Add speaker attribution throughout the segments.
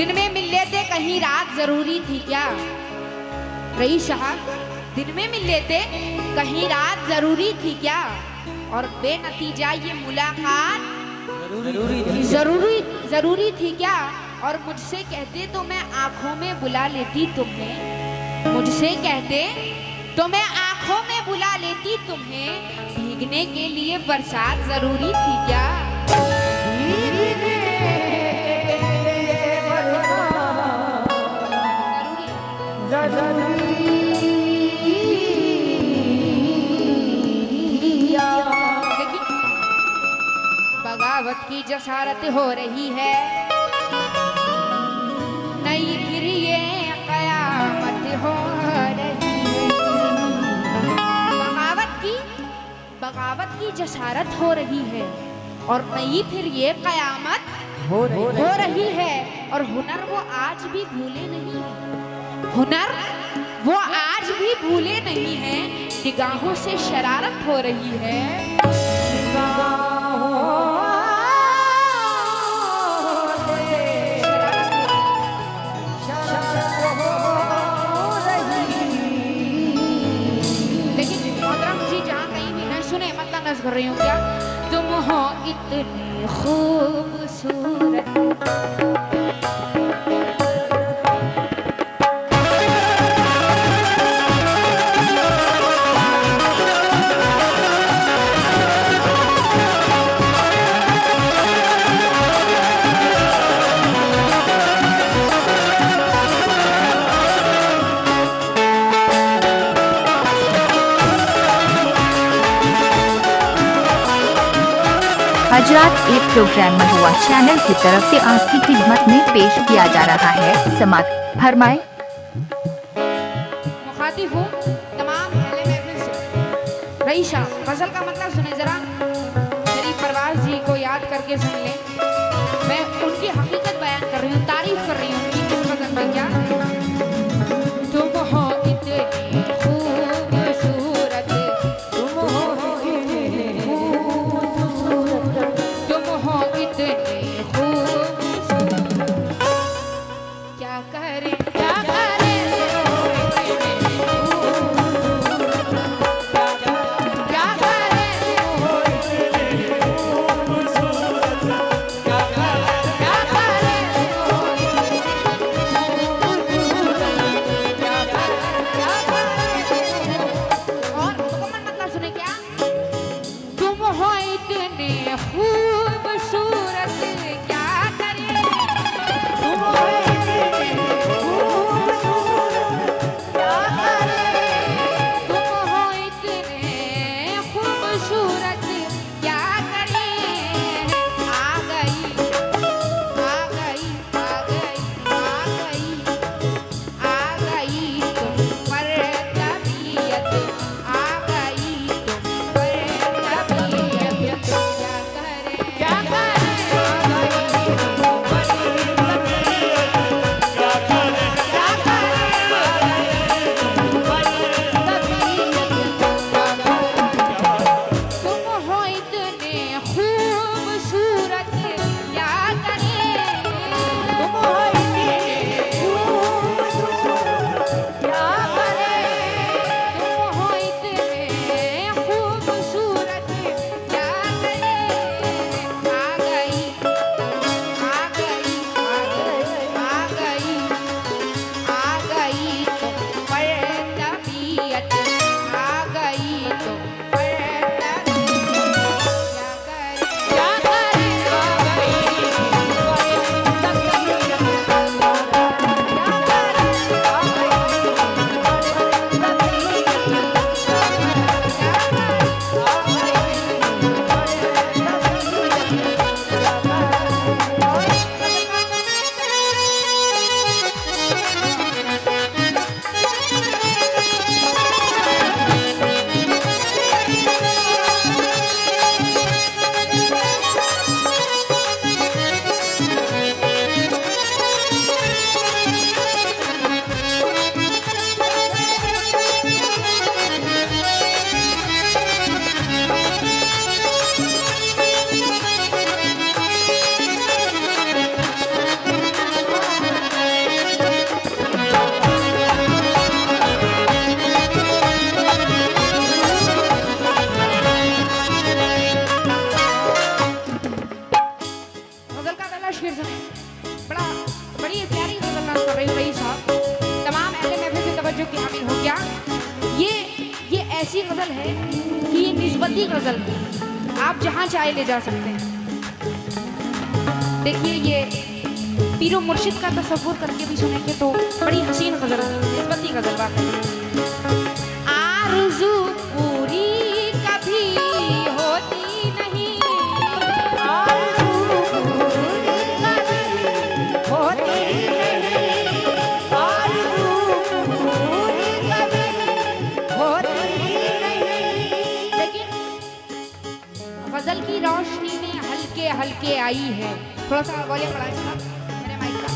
Speaker 1: दिन में मिल लेते कहीं रात जरूरी थी क्या? रईस साहब, दिन में मिल लेते कहीं रात जरूरी थी क्या? और बेनतीजा ये मुलाकात जरूरी थी क्या? और मुझसे कहते तो मैं आंखों में बुला लेती तुम्हें, मुझसे कहते तो मैं आंखों में बुला लेती तुम्हें। भीगने के लिए बरसात जरूरी थी क्या? बगावत की जसारत हो रही है, नहीं फिर ये कयामत हो रही है। बगावत की जसारत हो रही है और नहीं फिर ये कयामत हो रही है। और हुनर वो आज भी भूले नहीं है, हुनर वो आज भी भूले नहीं है। निगाहों से शरारत हो रही है, कर रही हूँ क्या? तुम हो इतनी खूबसूरत,
Speaker 2: हजरात, एक प्रोग्राम महुआ चैनल की तरफ से आपकी खिदमत में पेश किया जा रहा है। समाप्त फरमाए।
Speaker 1: मुखातिब हूँ तमाम अहले महफिल से। रईस साहब, गजल का मतलब सुने जरा, शरीफ परवाज जी को याद करके सुन ले। मैं उनकी हकीकत बयान कर रही हूँ, तारीफ कर रही हूँ उनकी किस गजल में। क्या तुम हो इतनी खूबसूरत, तुम हो बड़ी प्यारी गजल नाज कर रही हूँ रईस साहब। तमाम अहले महफिल से तवज्जो की हामिल हो क्या। ये ऐसी गजल है कि ये निस्बती गजल है, आप जहाँ चाहे ले जा सकते हैं। देखिए ये पीरो मुर्शिद का तसव्वुर करके भी सुनेंगे तो बड़ी हसीन गजल है, निस्बती गजल वाकई। आरज़ू पूरी कभी होती नहीं, आरज़ू पूरी कभी होती नहीं, आरज़ू पूरी कभी होती नहीं। लेकिन गजल की रोशनी में हल्के हल्के आई है, थोड़ा सा वॉल्यूम बढ़ाएं साहब मेरे माइक का।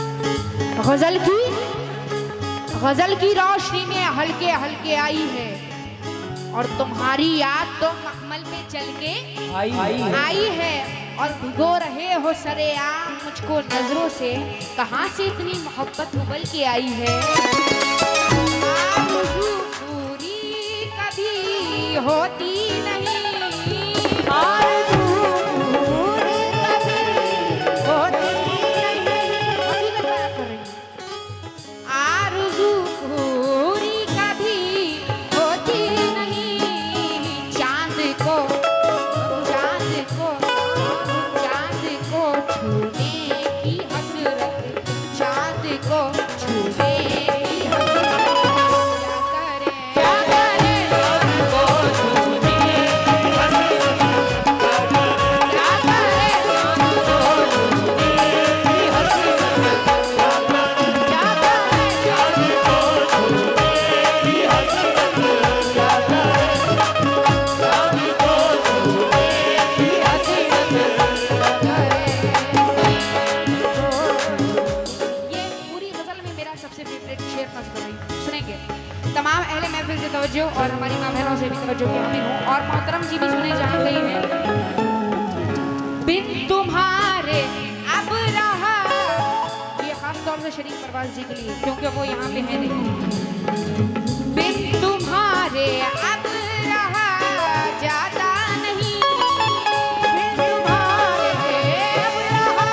Speaker 1: गजल की रोशनी में हल्के हल्के आई है, और तुम्हारी याद तो मखमल में चल के आई है, और भिगो रहे हो सरेआम मुझको नजरों से, कहाँ से इतनी मोहब्बत उबल के आई है। आरज़ू पूरी कभी होती नहीं, आरज़ू पूरी कभी होती नहीं। हकीकत बयान कर रही हूँ। आरज़ू पूरी कभी होती नहीं, चांद को छूने की हसरत, चांद को छूने की हसरत, क्या करें चांद को छूने की हसरत, क्या करें चांद को छूने की हसरत, क्या करें चांद को छूने की हसरत, क्या करें चांद को छूने की हसरत। सबसे फेवरेट शेर नज़ कर रही हूँ, सुनेंगे। तमाम अहले महफिल से तवज्जो और हमारी माँ बहनों से भी तवज्जो की हामिल हूँ, और मोहतरम जी भी सुने जहाँ गई हैं। बिन तुम्हारे अब रहा, ये खास तौर से शरीफ परवाज़ जी के लिए क्योंकि वो यहाँ पे है नहीं। बिन तुम्हारे अब रहा जाता नहीं, बिन तुम्हारे अब रहा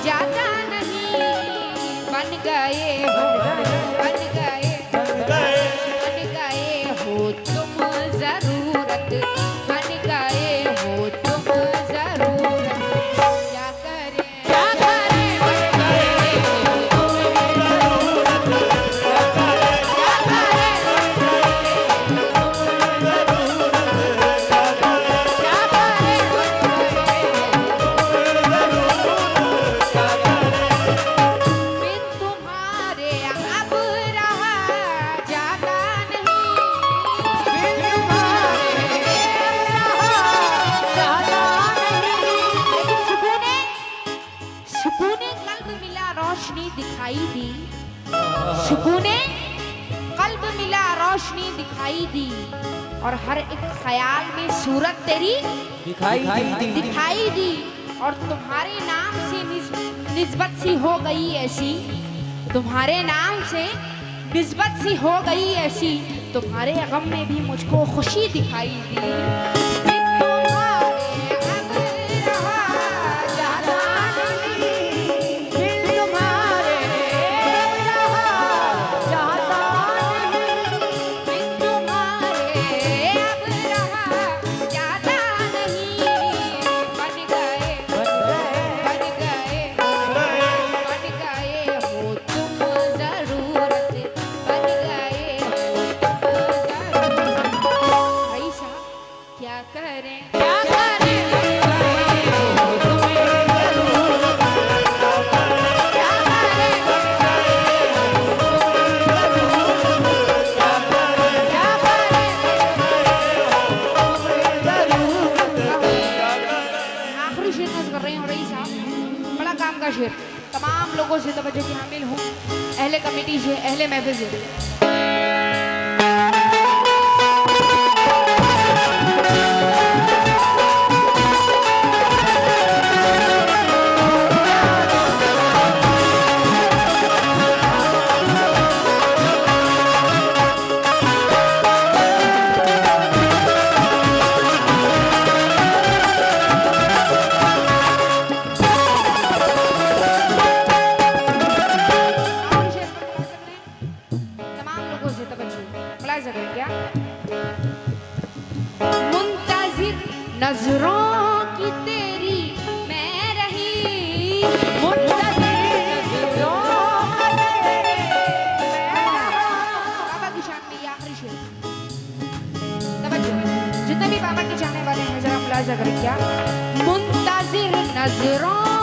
Speaker 1: जाता नहीं, सुकूने कल्ब मिला, रोशनी दिखाई दी, और हर एक ख्याल में सूरत तेरी दिखाई दी, और तुम्हारे नाम से निस्बत सी हो गई ऐसी, तुम्हारे नाम से निस्बत सी हो गई ऐसी, तुम्हारे गम में भी मुझको खुशी दिखाई दी। शेर तमाम लोगों से तवज्जो की हामिल हूँ, अहले कमेटी से, अहले महफिल से। आंखों से तवज्जो मुलाहिजा करें क्या? मुंतजिर नजरों की तेरी मैं रही, मुंतजिर नजरों की तेरी मैं रही। बाबा की शान में ये आखिरी शेर, तवज्जो जितने भी बाबा के चाहने वाले हैं जरा मुलाहिजा करें क्या? मुंतजिर नजरों